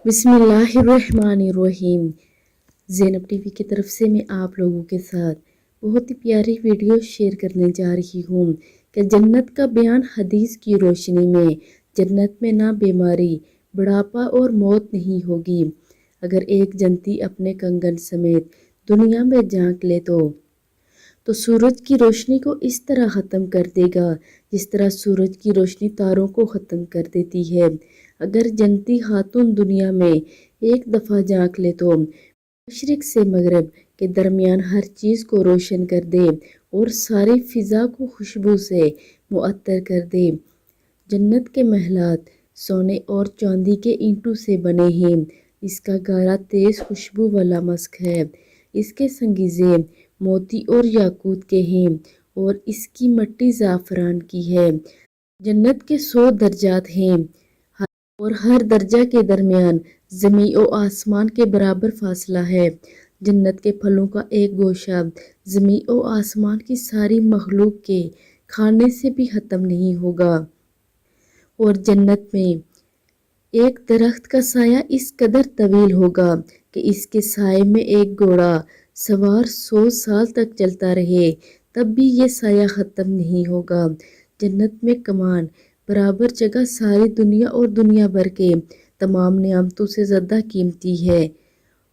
بسم اللہ الرحمن الرحیم۔ زینب ٹی وی کی طرف سے میں آپ لوگوں کے ساتھ بہت ہی پیاری ویڈیو شیئر کرنے جا رہی ہوں کہ جنت کا بیان حدیث کی روشنی میں۔ جنت میں نہ بیماری، بڑھاپا اور موت نہیں ہوگی۔ اگر ایک جنتی اپنے کنگن سمیت دنیا میں جھانک لے تو سورج کی روشنی کو اس طرح ختم کر دے گا جس طرح سورج کی روشنی تاروں کو ختم کر دیتی ہے۔ اگر جنتی خاتون دنیا میں ایک دفعہ جھانک لے تو مشرق سے مغرب کے درمیان ہر چیز کو روشن کر دے اور ساری فضا کو خوشبو سے معطر کر دے۔ جنت کے محلات سونے اور چاندی کے اینٹوں سے بنے ہیں۔ اس کا گارا تیز خوشبو والا مسک ہے۔ اس کے سنگیزے موتی اور یاقوت کے ہیں اور اس کی مٹی زعفران کی ہے۔ جنت کے 100 درجات ہیں اور ہر درجہ کے درمیان زمین و آسمان کے برابر فاصلہ ہے۔ جنت کے پھلوں کا ایک گوشہ زمین و آسمان کی ساری مخلوق کے کھانے سے بھی ختم نہیں ہوگا۔ اور جنت میں ایک درخت کا سایہ اس قدر طویل ہوگا کہ اس کے سائے میں ایک گھوڑا سوار 100 سال تک چلتا رہے تب بھی یہ سایہ ختم نہیں ہوگا۔ جنت میں کمان برابر جگہ ساری دنیا اور دنیا بھر کے تمام نعمتوں سے زیادہ قیمتی ہے۔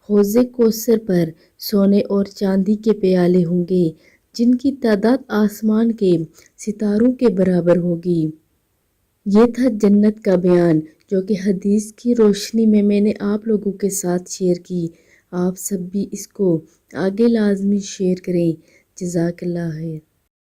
حوض کوثر پر سونے اور چاندی کے پیالے ہوں گے جن کی تعداد آسمان کے ستاروں کے برابر ہوگی۔ یہ تھا جنت کا بیان جو کہ حدیث کی روشنی میں نے آپ لوگوں کے ساتھ شیئر کی۔ آپ سب بھی اس کو آگے لازمی شیئر کریں۔ جزاک اللہ خیر۔